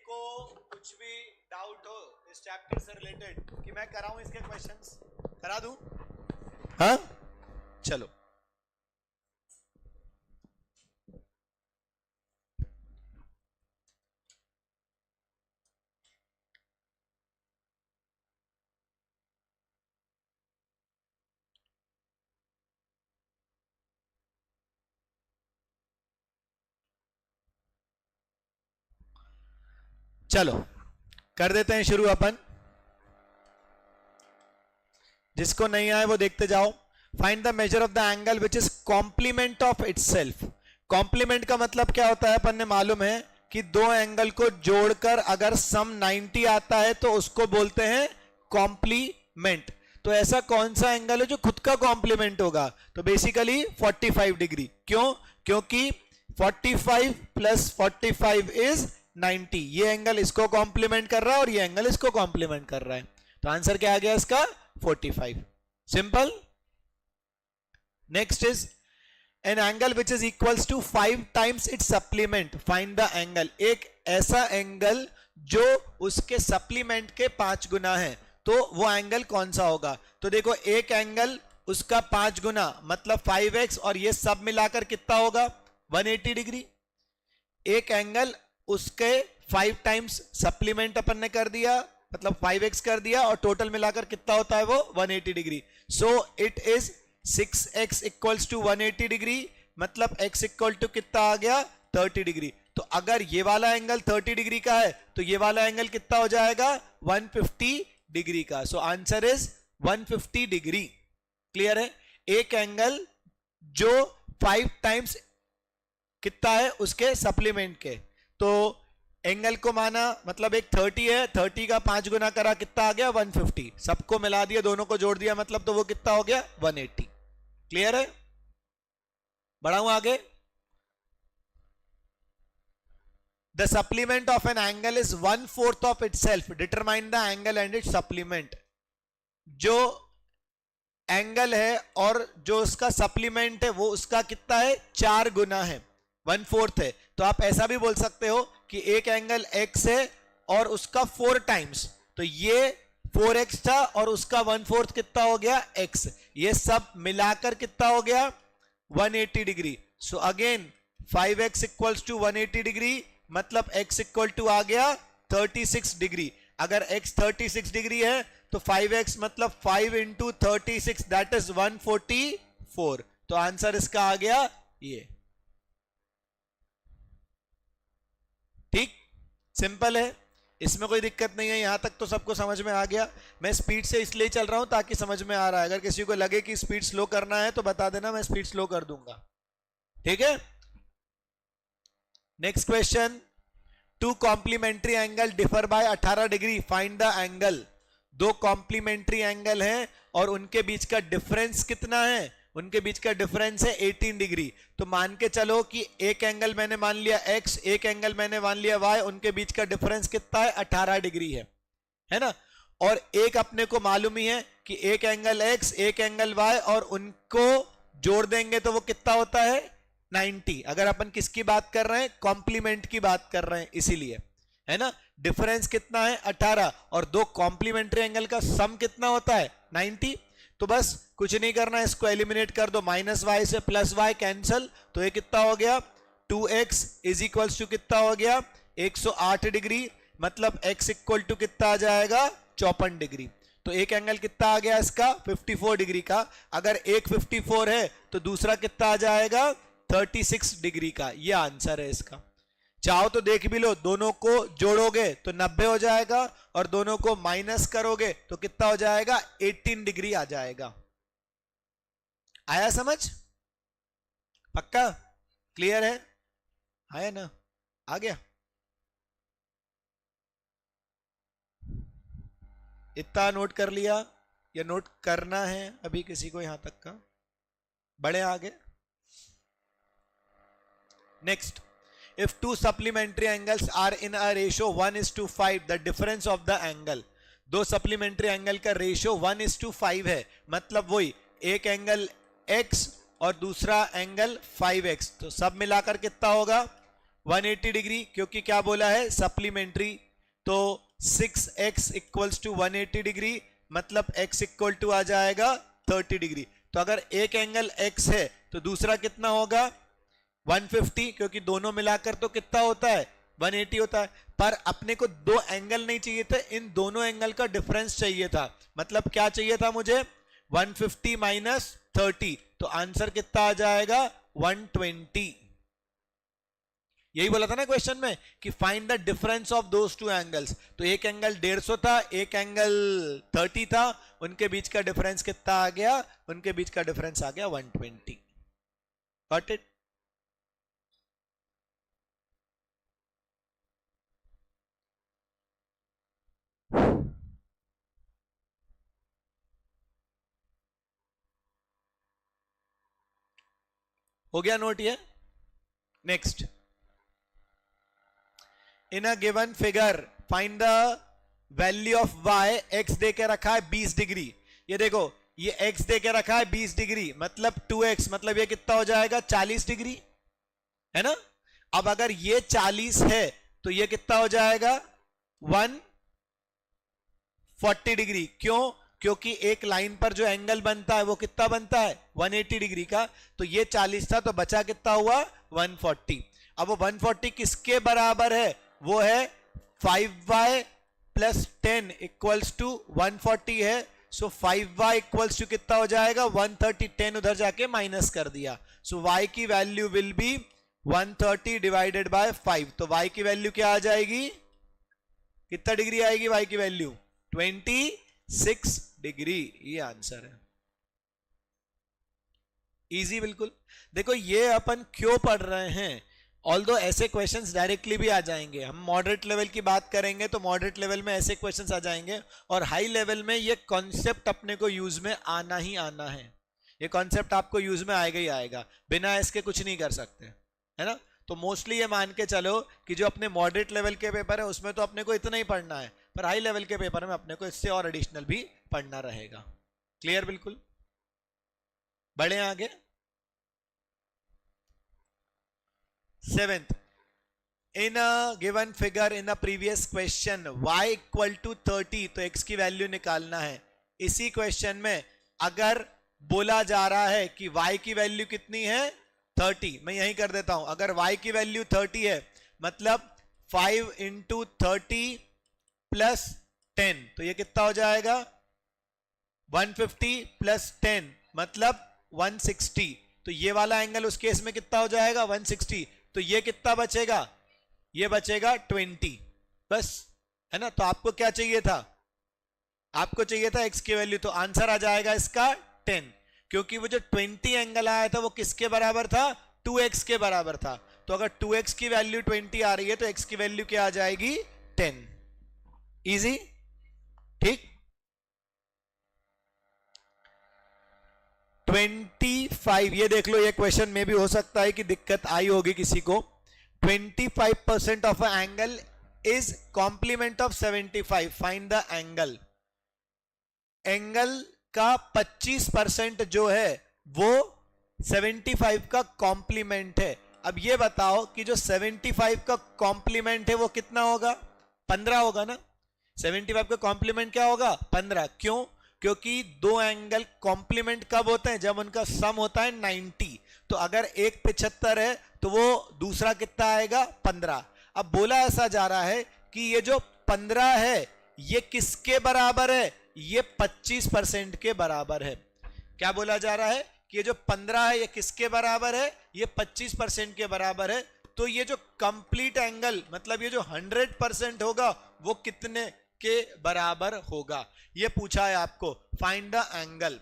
को कुछ भी डाउट हो इस चैप्टर से रिलेटेड कि मैं कराऊं इसके क्वेश्चंस, करा दूं? हाँ चलो। चलो कर देते हैं शुरू अपन। जिसको नहीं आए वो देखते जाओ। Find the measure of the angle which is complement of itself. Complement का मतलब क्या होता है अपन ने मालूम है कि दो एंगल को जोड़कर अगर सम 90 आता है तो उसको बोलते हैं कॉम्प्लीमेंट। तो ऐसा कौन सा एंगल है जो खुद का कॉम्प्लीमेंट होगा? तो बेसिकली 45 डिग्री। क्यों? क्योंकि 45 प्लस 45 इज 90। ये एंगल इसको कॉम्प्लीमेंट कर रहा है और ये एंगल इसको कॉम्प्लीमेंट कर रहा है। तो आंसर क्या आ गया इसका? 45। Simple. Next is an angle which is equals to 5 times its supplement. Find the angle. एक ऐसा एंगल जो उसके सप्लीमेंट के 5 गुना है, तो वो एंगल कौन सा होगा? तो देखो एक एंगल उसका 5 गुना मतलब 5x और ये सब मिलाकर कितना होगा? 180 डिग्री। एक एंगल उसके 5 टाइम्स सप्लीमेंट अपन ने कर दिया मतलब 5x कर दिया और टोटल मिलाकर कितना होता है वो? 180 degree. So it is 6x equals to 180 degree मतलब x इक्वल टू कितना आ गया? 30 डिग्री। तो अगर ये वाला एंगल 30 डिग्री का है तो ये वाला एंगल कितना हो जाएगा? 150 डिग्री का। So answer is 150 degree. Clear है? एक एंगल जो 5 टाइम्स कितना है उसके सप्लीमेंट के, तो एंगल को माना मतलब एक 30 है, 30 का 5 गुना करा कितना आ गया? 150। सबको मिला दिया, दोनों को जोड़ दिया मतलब तो वो कितना हो गया? 180। क्लियर है? बढ़ाऊं आगे। The supplement of an angle is 1/4 of itself. Determine the angle and it's supplement. जो एंगल है और जो उसका सप्लीमेंट है वो उसका कितना है? 4 गुना है, 1/4 है। तो आप ऐसा भी बोल सकते हो कि एक एंगल x है और उसका 4 टाइम्स, तो ये 4x था और उसका 1/4 कितना हो गया? x। ये सब मिलाकर कितना हो गया? 180 degree. So again 5x equals to 180 degree मतलब x इक्वल टू आ गया 36 डिग्री। अगर x 36 डिग्री है तो 5x मतलब 5 इंटू 36 दैट इज 144। तो आंसर इसका आ गया ये। ठीक, सिंपल है, इसमें कोई दिक्कत नहीं है। यहां तक तो सबको समझ में आ गया। मैं स्पीड से इसलिए चल रहा हूं ताकि समझ में आ रहा है। अगर किसी को लगे कि स्पीड स्लो करना है तो बता देना, मैं स्पीड स्लो कर दूंगा। ठीक है। Next question. Two complementary angle differ by 18 degree. Find the angle. दो कॉम्प्लीमेंट्री एंगल हैं और उनके बीच का डिफरेंस कितना है? उनके बीच का डिफरेंस है 18 डिग्री। तो मान के चलो कि एक एंगल मैंने मान लिया x, एक एंगल मैंने मान लिया y, उनके बीच का डिफरेंस कितना है? 18 डिग्री है ना। और एक अपने को मालूम ही है कि एक एंगल x एक एंगल y और उनको जोड़ देंगे तो वो कितना होता है? 90। अगर अपन किसकी बात कर रहे हैं? कॉम्प्लीमेंट की बात कर रहे हैं, इसीलिए है ना। डिफरेंस कितना है? 18 और दो कॉम्प्लीमेंट्री एंगल का सम कितना होता है? 90। तो बस कुछ नहीं करना, इसको एलिमिनेट कर दो, माइनस वाई से प्लस वाई कैंसल, तो ये कितना हो गया? 2x इज इक्वल्स टू कितना हो गया? 108 डिग्री मतलब x इक्वल टू कितना आ जाएगा? 54 डिग्री। तो एक एंगल कितना आ गया इसका? 54 डिग्री का। अगर एक 54 है तो दूसरा कितना आ जाएगा? 36 डिग्री का। ये आंसर है इसका। चाहो तो देख भी लो, दोनों को जोड़ोगे तो 90 हो जाएगा और दोनों को माइनस करोगे तो कितना हो जाएगा? 18 डिग्री आ जाएगा। आया समझ? पक्का? क्लियर है? आया ना? आ गया? इतना नोट कर लिया या नोट करना है अभी किसी को यहां तक का? बढ़े आगे। Next. If two supplementary angles are in a ratio 1:5, the difference of the angle। दो supplementary angle का ratio 1:5 है, मतलब वही एक एंगल x और दूसरा एंगल 5x, तो सब मिलाकर कितना होगा? 180 डिग्री, क्योंकि क्या बोला है सप्लीमेंट्री, तो 6x इक्वल्स टू 180 डिग्री, मतलब x इक्वल टू आ जाएगा 30 डिग्री। तो अगर एक एंगल x है तो दूसरा कितना होगा 150, क्योंकि दोनों मिलाकर तो कितना होता है 180 होता है। पर अपने को दो एंगल नहीं चाहिए थे, इन दोनों एंगल का डिफरेंस चाहिए था। मतलब क्या चाहिए था मुझे 150 माइनस 30, तो आंसर कितना आ जाएगा 120। यही बोला था ना क्वेश्चन में कि find the difference of those two angles. तो एक एंगल 150 था, एक एंगल 30 था, उनके बीच का डिफरेंस कितना आ गया, उनके बीच का डिफरेंस आ गया 120। Got it? हो गया नोट ये? Next, in a given figure find the value of y, x दे के रखा है 20 डिग्री। ये देखो, ये x दे के रखा है 20 डिग्री, मतलब 2x, मतलब ये कितना हो जाएगा 40 डिग्री, है ना। अब अगर ये 40 है तो ये कितना हो जाएगा 140 डिग्री। क्यों? क्योंकि एक लाइन पर जो एंगल बनता है वो कितना बनता है 180 डिग्री का। तो ये 40 था तो बचा कितना हुआ 140। अब वो 140 किसके बराबर है? वो है 5y प्लस 10 इक्वल्स टू 140 है। सो 5y इक्वल्स टू कितना हो जाएगा 130, 10 उधर जाके माइनस कर दिया। सो y की value will be 130 divided by 5। तो y की वैल्यू क्या आ जाएगी, कितना डिग्री आएगी y की वैल्यू 26 डिग्री। ये आंसर है। इजी बिल्कुल। देखो ये अपन क्यों पढ़ रहे हैं, ऑल्दो ऐसे क्वेश्चंस डायरेक्टली भी आ जाएंगे। हम मॉडरेट लेवल की बात करेंगे तो मॉडरेट लेवल में ऐसे क्वेश्चंस आ जाएंगे, और हाई लेवल में ये कॉन्सेप्ट अपने को यूज में आना ही आना है। ये कॉन्सेप्ट आपको यूज में आएगा ही आएगा, बिना इसके कुछ नहीं कर सकते, है ना। तो मोस्टली ये मान के चलो कि जो अपने मॉडरेट लेवल के पेपर है उसमें तो अपने को इतना ही पढ़ना है, पर हाई लेवल के पेपर में अपने को इससे और एडिशनल भी पढ़ना रहेगा। क्लियर? बिल्कुल। बढ़े आगे। 7th, in a given figure in a previous question y equal to 30, तो x की वैल्यू निकालना है। इसी क्वेश्चन में अगर बोला जा रहा है कि y की वैल्यू कितनी है 30, मैं यही कर देता हूं। अगर y की वैल्यू 30 है मतलब 5 इंटू 30 प्लस 10, तो ये कितना हो जाएगा 150 प्लस 10 मतलब 160। तो ये वाला एंगल उस केस में कितना हो जाएगा 160। तो ये कितना बचेगा, ये बचेगा 20, बस, है ना। तो आपको क्या चाहिए था, आपको चाहिए था x की वैल्यू, तो आंसर आ जाएगा इसका 10, क्योंकि वो जो 20 एंगल आया था वो किसके बराबर था 2x के बराबर था। तो अगर 2x की वैल्यू 20 आ रही है तो x की वैल्यू क्या आ जाएगी 10। इजी? ठीक। 25, ये देख लो, ये क्वेश्चन में भी हो सकता है कि दिक्कत आई होगी किसी को। 25% of a angle is complement of 75, find the angle. Angle का 25% जो है वो 75 का कॉम्प्लीमेंट है। अब ये बताओ कि जो 75 का कॉम्प्लीमेंट है वो कितना होगा 15 होगा ना। 75 का कॉम्प्लीमेंट क्या होगा 15। क्यों? क्योंकि दो एंगल कॉम्प्लीमेंट कब होते हैं, जब उनका सम होता है 90। तो अगर एक 75 है तो वो दूसरा कितना आएगा 15। अब बोला ऐसा जा रहा है कि ये जो 15 है ये किसके बराबर है, ये 25% के बराबर है। क्या बोला जा रहा है कि ये जो 15 है ये किसके बराबर है, ये 25% के बराबर है। तो ये जो कंप्लीट एंगल मतलब ये जो 100% होगा वो कितने के बराबर होगा, ये पूछा है आपको। Find the angle.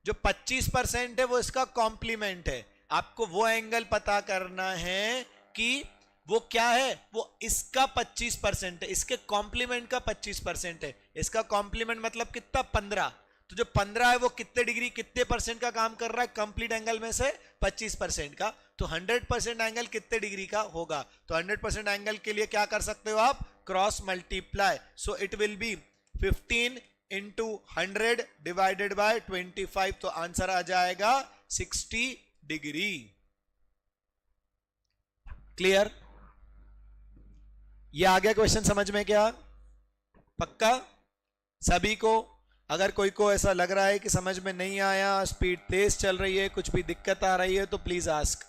जो 25% है वो इसका कॉम्प्लीमेंट है। आपको वो एंगल पता करना है कि वो क्या है, वो इसका 25% है, इसके कॉम्प्लीमेंट का 25% है। इसका कॉम्प्लीमेंट मतलब कितना 15। तो जो 15 है वो कितने डिग्री कितने परसेंट का काम कर रहा है कंप्लीट एंगल में से 25% का। तो 100% एंगल कितने डिग्री का होगा। तो 100% एंगल के लिए क्या कर सकते हो आप, cross multiply. So it will be 15 into 100 divided by 25। तो आंसर आ जाएगा 60 डिग्री। क्लियर? ये आ गया क्वेश्चन समझ में क्या? पक्का सभी को? अगर कोई को ऐसा लग रहा है कि समझ में नहीं आया, स्पीड तेज चल रही है, कुछ भी दिक्कत आ रही है, तो प्लीज आस्क।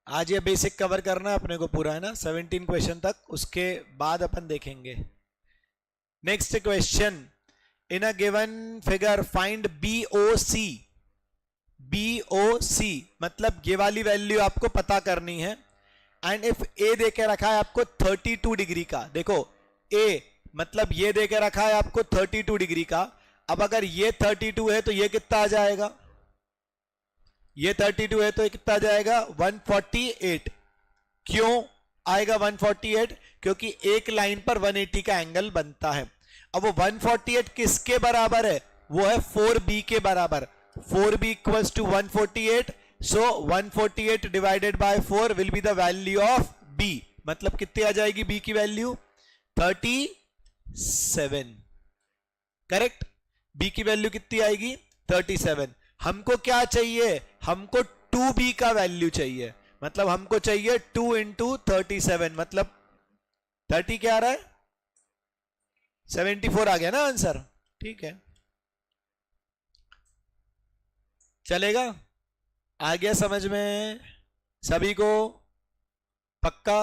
आज ये बेसिक कवर करना है अपने को पूरा, है ना, 17 क्वेश्चन तक, उसके बाद अपन देखेंगे। Next question, in a given figure find BOC। BOC मतलब ये वाली वैल्यू आपको पता करनी है। एंड इफ ए देके रखा है आपको 32 डिग्री का, देखो ए मतलब ये देके रखा है आपको 32 डिग्री का। अब अगर ये 32 है तो ये कितना आ जाएगा? ये 32 है तो ये कितना आ जाएगा? 148। क्यों आएगा 148? क्योंकि एक लाइन पर 180 का एंगल बनता है। अब वो 148 किसके बराबर है? वो है 4b के बराबर। 4b equals to 148। So 148 divided by 4 will be the value of b। मतलब कितनी आ जाएगी b की वैल्यू? 37। करेक्ट। b की वैल्यू कितनी आएगी? 37। हमको क्या चाहिए? हमको 2b का वैल्यू चाहिए। मतलब हमको चाहिए 2 इंटू 37, मतलब 30 क्या आ रहा है? 74 आ गया ना आंसर। ठीक है, चलेगा? आ गया समझ में सभी को? पक्का?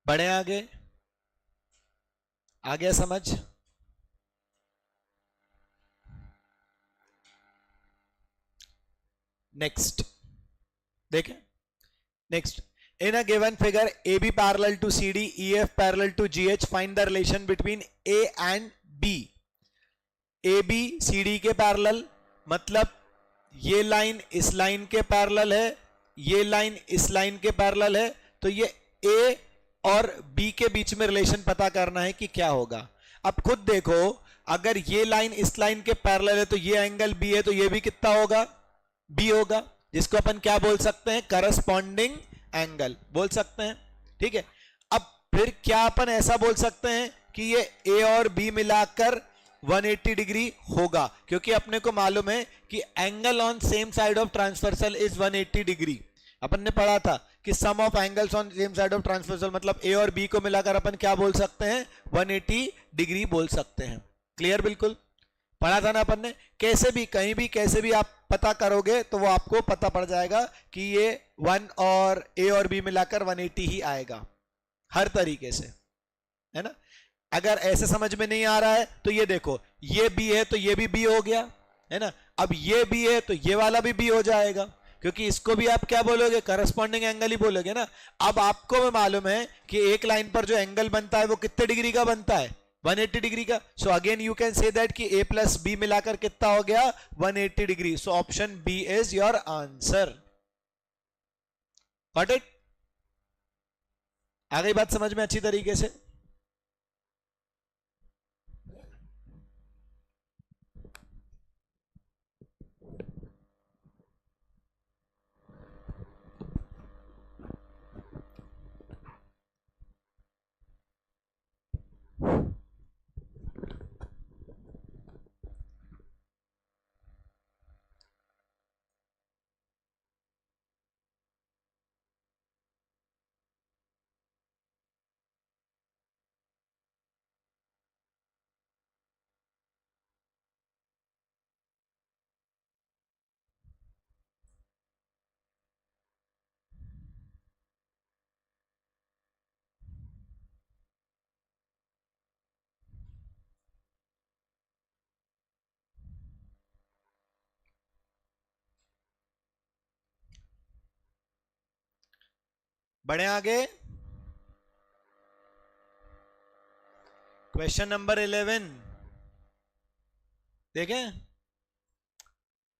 बढ़े आगे? आ गया समझ? नेक्स्ट देखें। Next, in a given figure AB parallel to CD, EF parallel to GH, find the relation between A and B। AB CD के पैरेलल, मतलब ये लाइन इस लाइन के पैरेलल है, ये लाइन इस लाइन के पैरेलल है, तो ये A और B के बीच में रिलेशन पता करना है कि क्या होगा। अब खुद देखो, अगर ये लाइन इस लाइन के पैरेलल है तो ये एंगल B है, तो ये भी कितना होगा? B होगा, जिसको अपन क्या बोल सकते हैं? करस्पॉन्डिंग एंगल बोल सकते हैं। ठीक है। अब फिर क्या अपन ऐसा बोल सकते हैं कि ये A और B मिलाकर 180 डिग्री होगा? क्योंकि अपने को मालूम है कि angle on same side of transversal is 180 degree. अपन ने पढ़ा था कि sum of angles on same side of transversal, मतलब A और B को मिलाकर अपन क्या बोल सकते हैं? 180 डिग्री बोल सकते हैं। क्लियर? बिल्कुल पढ़ा था ना अपन ने। कैसे भी कहीं भी कैसे भी आप पता करोगे तो वो आपको पता पड़ जाएगा कि ये 1 और A और B मिलाकर 180 ही आएगा, हर तरीके से, है ना। अगर ऐसे समझ में नहीं आ रहा है तो ये देखो, ये B है तो ये भी B हो गया, है ना। अब ये B है तो ये वाला भी B हो जाएगा, क्योंकि इसको भी आप क्या बोलोगे? करस्पॉन्डिंग एंगल ही बोलोगे ना। अब आपको मैं मालूम है कि एक लाइन पर जो एंगल बनता है वो कितने डिग्री का बनता है? 180 डिग्री का। So again you can say that कि A प्लस B मिलाकर कितना हो गया? 180 degree. So option B is your answer. Got it? आ गई बात समझ में अच्छी तरीके से? बढ़े आगे। क्वेश्चन नंबर 11 देखें।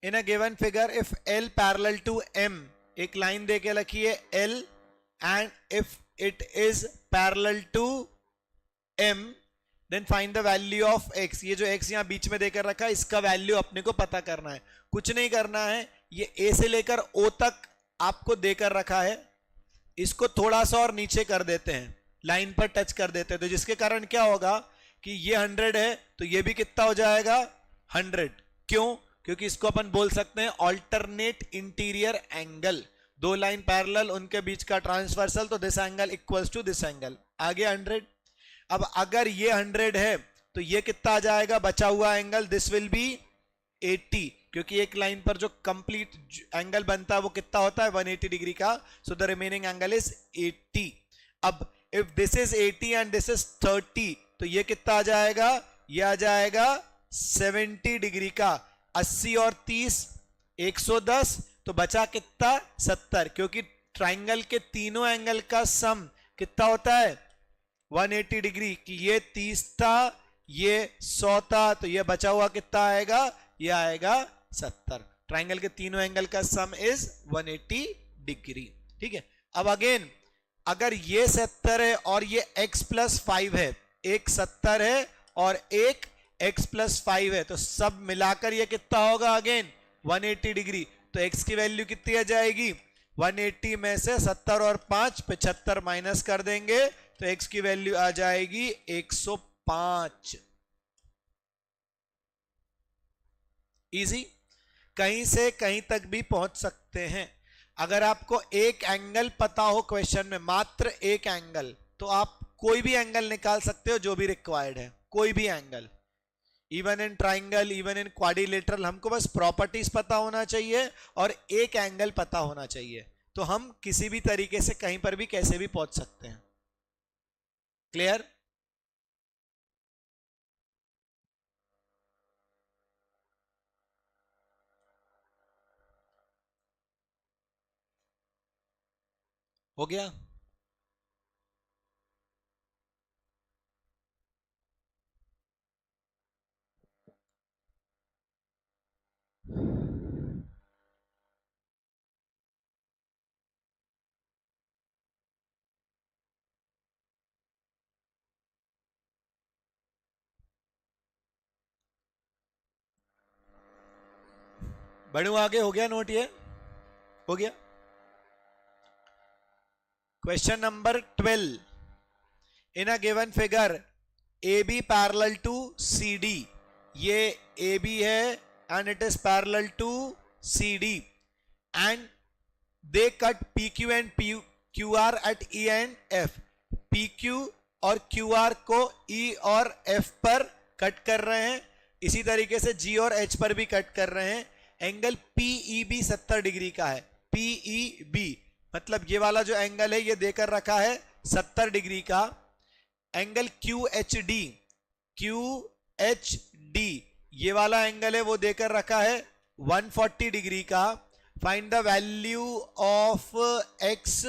In a given figure if L parallel to M, एक लाइन देके रखी है L, and if it is parallel to M, then find the value of X। ये जो X यहां बीच में देकर रखा है, इसका वैल्यू अपने को पता करना है। कुछ नहीं करना है, ये A से लेकर O तक आपको देकर रखा है, इसको थोड़ा सा और नीचे कर देते हैं, लाइन पर टच कर देते हैं, तो जिसके कारण क्या होगा कि ये 100 है तो ये भी कितना हो जाएगा 100। क्यों? क्योंकि इसको अपन बोल सकते हैं ऑल्टरनेट इंटीरियर एंगल। दो लाइन पैरेलल, उनके बीच का ट्रांसवर्सल, तो this angle equals to this angle. आगे 100। अब अगर ये 100 है तो ये कितना आ जाएगा बचा हुआ एंगल, दिस विल बी 80, क्योंकि एक लाइन पर जो कंप्लीट एंगल बनता है वो कितना होता है 180 डिग्री का, so the remaining angle is 80। अब if this is 80 and this is 30, तो ये कितना आ जाएगा, ये आ जाएगा 70 डिग्री का। 80 और 30 110, तो बचा कितना 70, क्योंकि ट्राइंगल के तीनों एंगल का सम कितना होता है 180 डिग्री, कि ये 30 था, ये 100 था, तो ये बचा हुआ कितना आएगा, ये आएगा 70। ट्राइंगल के तीनों एंगल का सम इज 180 डिग्री। ठीक है। अब अगेन अगर ये 70 है और ये x प्लस 5 है, एक 70 है और एक x प्लस 5 है, तो सब मिलाकर ये कितना होगा अगेन 180 डिग्री। तो x की वैल्यू कितनी आ जाएगी, 180 में से 70 और 5 75 माइनस कर देंगे, तो x की वैल्यू आ जाएगी 105। इजी, कहीं से कहीं तक भी पहुंच सकते हैं। अगर आपको एक एंगल पता हो क्वेश्चन में, मात्र एक एंगल, तो आप कोई भी एंगल निकाल सकते हो जो भी रिक्वायर्ड है, कोई भी angle, even in triangle, even in quadrilateral. हमको बस प्रॉपर्टीज पता होना चाहिए और एक एंगल पता होना चाहिए, तो हम किसी भी तरीके से कहीं पर भी कैसे भी पहुंच सकते हैं। क्लियर? हो गया? बढ़ू आगे। हो गया नोट? ये हो गया। Question number 12। In a given figure AB parallel to CD, ये AB है and it is parallel to CD, and they cut PQ and QR at E and F। PQ और QR को E और F पर cut कर रहे हैं, इसी तरीके से G और H पर भी कट कर रहे हैं। एंगल PEB 70 डिग्री का है। PEB मतलब ये वाला जो एंगल है ये देकर रखा है 70 डिग्री का। एंगल QHD, QHD ये वाला एंगल है वो देकर रखा है 140 डिग्री का। Find the value of x,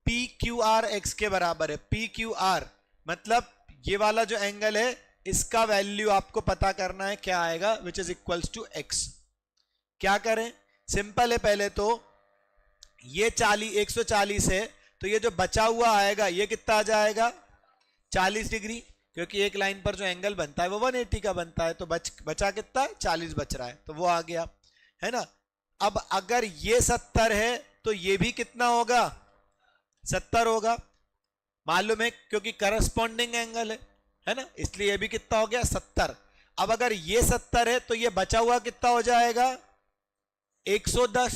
PQR x के बराबर है। PQR मतलब ये वाला जो एंगल है इसका वैल्यू आपको पता करना है, क्या आएगा, which is equals to x। क्या करें, सिंपल है। पहले तो ये 140 है, तो ये जो बचा हुआ आएगा ये कितना आ जाएगा 40 डिग्री, क्योंकि एक लाइन पर जो एंगल बनता है वो 180 का बनता है, तो बचा कितना 40 बच रहा है, तो वो आ गया, है ना। अब अगर ये 70 है तो ये भी कितना होगा 70 होगा, मालूम है, क्योंकि करस्पॉन्डिंग एंगल है ना, इसलिए ये भी कितना हो गया 70। अब अगर ये 70 है तो ये बचा हुआ कितना हो जाएगा 110,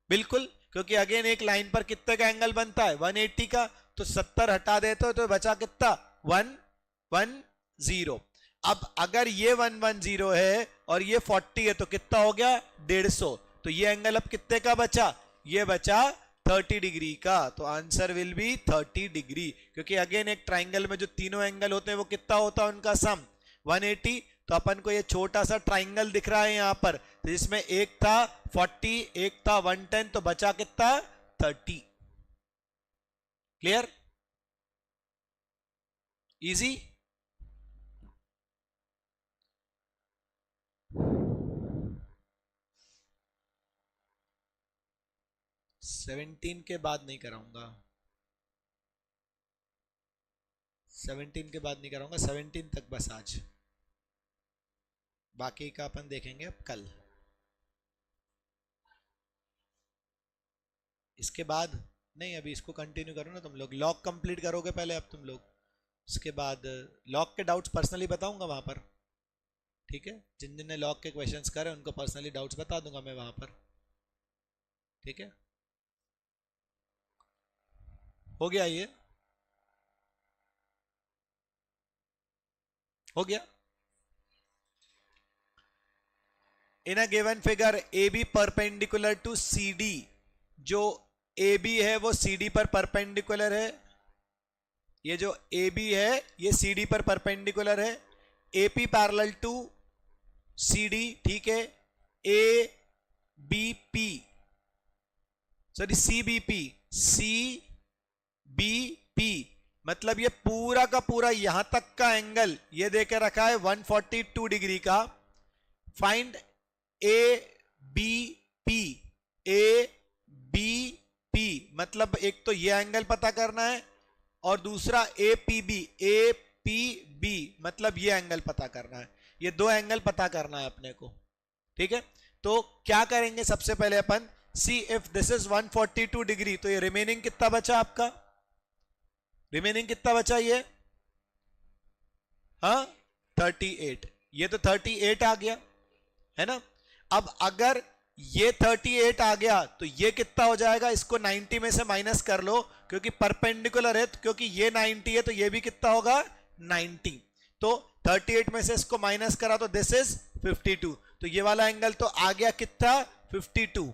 बिल्कुल, क्योंकि अगेन एक लाइन पर कितने का एंगल बनता है 180 का, तो 70 हटा देते हो तो बचा कितना 110। अब अगर ये 110 है और ये 40 है तो कितना हो गया 150, तो ये एंगल अब कितने का बचा, ये बचा 30 डिग्री का, तो आंसर विल बी 30 डिग्री, क्योंकि अगेन एक ट्राइंगल में जो तीनों एंगल होते हैं वो कितना होता है उनका सम 180। तो अपन को ये छोटा सा ट्राइंगल दिख रहा है यहां पर, तो जिसमें एक था 40, एक था 110, तो बचा कितना 30। क्लियर? इजी? सेवनटीन के बाद नहीं कराऊंगा, 17 के बाद नहीं कराऊंगा, 17 तक बस आज, बाकी का अपन देखेंगे अब कल। इसके बाद नहीं, अभी इसको कंटिन्यू करो ना तुम लोग, लॉक कंप्लीट करोगे पहले अब तुम लोग, उसके बाद लॉक के डाउट्स पर्सनली बताऊंगा वहां पर, ठीक है? जिन जिन ने लॉक के क्वेश्चंस करे उनको पर्सनली डाउट्स बता दूंगा मैं वहां पर, ठीक है? हो गया ये? हो गया? In a given figure A B perpendicular to C D, जो ए बी है वो सी डी पर परपेंडिकुलर है, ये जो ए बी है ये सी डी पर परपेंडिकुलर है, A P parallel to C D, ठीक है? A B P, sorry C B P, C B P मतलब ये पूरा का पूरा यहां तक का एंगल ये देके रखा है 142 डिग्री का। Find A B P, A B P मतलब एक तो ये एंगल पता करना है और दूसरा A P B, A P B मतलब ये एंगल पता करना है, ये दो एंगल पता करना है अपने को, ठीक है? तो क्या करेंगे सबसे पहले अपन, see if this is 142 degree, तो ये रिमेनिंग कितना बचा आपका, रिमेनिंग कितना बचा ये, हाँ 38, ये तो 38 आ गया है ना? अब अगर ये 38 आ गया तो ये कितना हो जाएगा, इसको 90 में से माइनस कर लो क्योंकि परपेंडिकुलर है, क्योंकि ये 90 है तो ये भी कितना होगा 90, तो 38 में से इसको माइनस करा तो दिस इज 52, तो ये वाला एंगल तो आ गया कितना 52।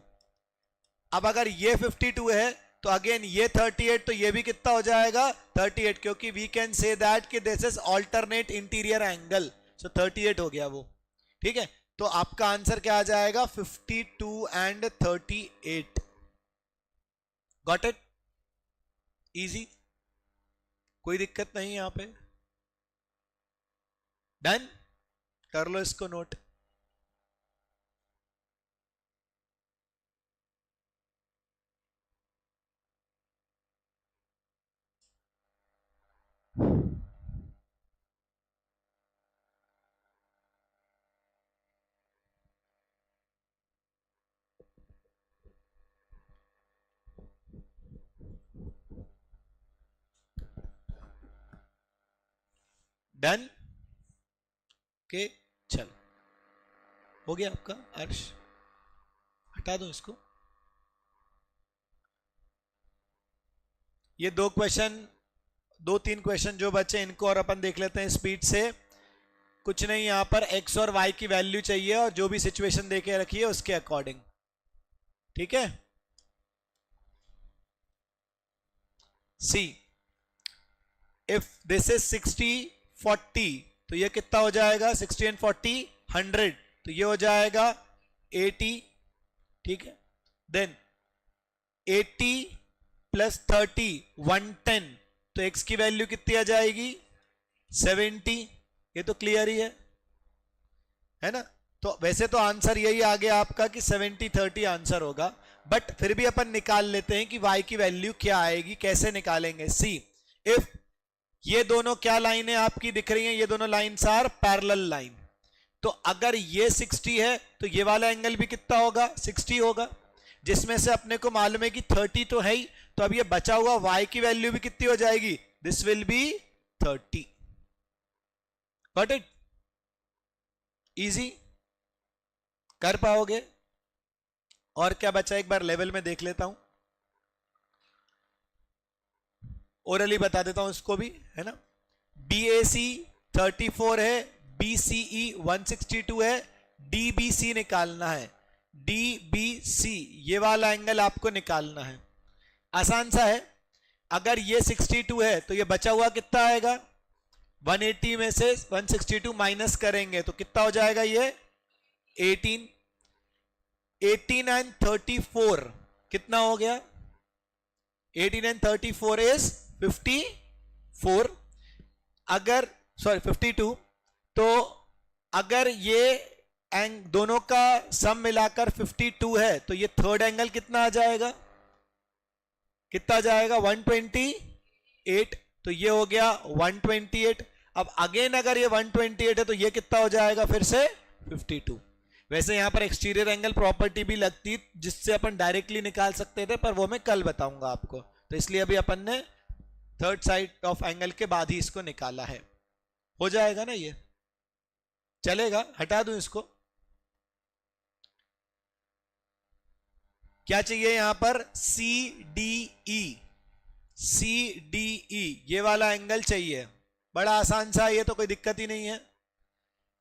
अब अगर ये 52 है तो अगेन ये 38, तो ये भी कितना हो जाएगा 38, क्योंकि वी कैन से दैट कि this is alternate interior angle, so 38 हो गया वो, ठीक है? तो आपका आंसर क्या आ जाएगा 52 एंड 38। Got it? इजी, कोई दिक्कत नहीं यहां पे, डन? कर लो इसको नोट। डन? ओके चल, हो गया आपका अर्श, हटा दो इसको। ये दो क्वेश्चन, दो तीन क्वेश्चन जो बचे इनको और अपन देख लेते हैं स्पीड से। कुछ नहीं, यहां पर x और y की वैल्यू चाहिए और जो भी सिचुएशन देके रखी है उसके अकॉर्डिंग, ठीक है? सी इफ दिस इज 60 40, तो ये कितना हो जाएगा 60 एंड 40 100, तो ये हो जाएगा 80, ठीक है? देन 80 प्लस 30 110, तो x की वैल्यू कितनी आ जाएगी 70, ये तो क्लियर ही है ना? तो वैसे तो आंसर यही आ गया आपका कि 70-30 आंसर होगा, बट फिर भी अपन निकाल लेते हैं कि y की वैल्यू क्या आएगी, कैसे निकालेंगे। सी इफ ये दोनों क्या लाइनें आपकी दिख रही हैं, ये दोनों लाइन्स आर पैरेलल लाइन, तो अगर ये 60 है तो ये वाला एंगल भी कितना होगा 60 होगा, जिसमें से अपने को मालूम है कि 30 तो है ही, तो अब ये बचा हुआ y की वैल्यू भी कितनी हो जाएगी, this will be 30। Got it? Easy, कर पाओगे? और क्या बचा एक बार लेवल में देख लेता हूं, ओरली बता देता हूं इसको भी, है ना? BAC 34 है, BCE 162 है, DBC निकालना है, DBC ये वाला एंगल आपको निकालना है, आसान सा है। अगर ये 62 है तो ये बचा हुआ कितना आएगा, 180 में से 162 माइनस करेंगे तो कितना हो जाएगा ये 18 एंड 34 कितना हो गया 18 and 34 is 54, अगर सॉरी 52, तो अगर ये दोनों का सम मिलाकर 52 है तो ये थर्ड एंगल कितना आ जाएगा, कितना आ जाएगा 128, तो ये हो गया 128। अब अगेन अगर ये 128 है तो ये कितना हो जाएगा फिर से 52। वैसे यहां पर एक्सटीरियर एंगल प्रॉपर्टी भी लगती जिससे अपन डायरेक्टली निकाल सकते थे, पर वो मैं कल बताऊंगा आपको, तो इसलिए अभी अपन ने थर्ड साइड ऑफ एंगल के बाद ही इसको निकाला है। हो जाएगा ना, ये चलेगा, हटा दूं इसको। क्या चाहिए यहां पर, C D E, C D E ये वाला एंगल चाहिए, बड़ा आसान सा, ये तो कोई दिक्कत ही नहीं है।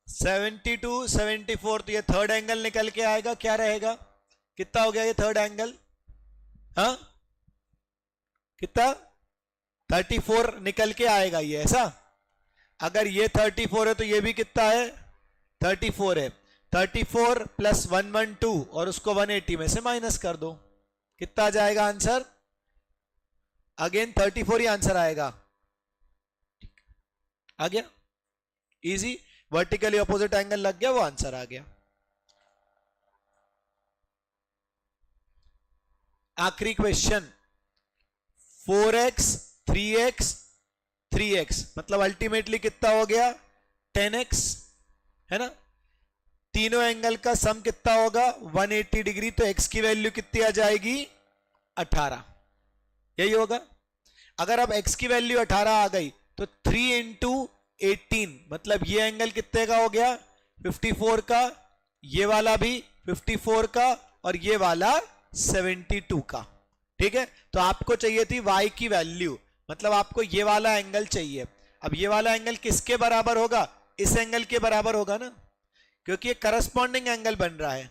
72 74, तो ये थर्ड एंगल निकल के आएगा, क्या रहेगा, कितना हो गया ये थर्ड एंगल, हाँ कितना 34 निकल के आएगा ये, ऐसा। अगर ये 34 है तो ये भी कितना है 34 है, 34 प्लस 112 और उसको 180 में से माइनस कर दो, कितना आ जाएगा आंसर, अगेन 34 ही आंसर आएगा, आ गया इजी, वर्टिकली ऑपोजिट एंगल लग गया, वो आंसर आ गया। आखिरी क्वेश्चन, 4x 3x 3x मतलब अल्टीमेटली कितना हो गया 10x, है ना। तीनों एंगल का सम कितना होगा 180 डिग्री, तो x की वैल्यू कितनी आ जाएगी 18, यही होगा। अगर अब x की वैल्यू 18 आ गई तो 3 इंटू 18 मतलब ये एंगल कितने का हो गया 54 का, ये वाला भी 54 का और ये वाला 72 का, ठीक है। तो आपको चाहिए थी y की वैल्यू, मतलब आपको ये वाला एंगल चाहिए। अब ये वाला एंगल किसके बराबर होगा, इस एंगल के बराबर होगा ना, क्योंकि ये करस्पॉन्डिंग एंगल बन रहा है,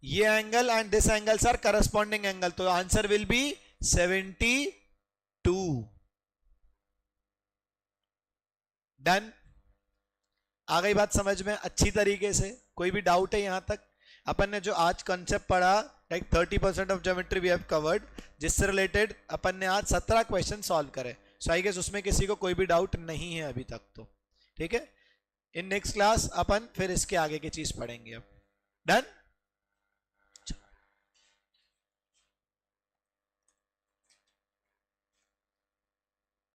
ये angle and this angles are corresponding angle, तो आंसर विल बी 72। डन, आ गई बात समझ में अच्छी तरीके से, कोई भी डाउट है यहां तक। अपन ने जो आज कॉन्सेप्ट पढ़ा, like 30% of geometry we have covered, जिससे रिलेटेड अपन ने आज 17 क्वेश्चन सॉल्व करे, सो आई गेस उसमें किसी को कोई भी डाउट नहीं है अभी तक, तो ठीक है। इन नेक्स्ट क्लास अपन फिर इसके आगे की चीज पढ़ेंगे अब। डन।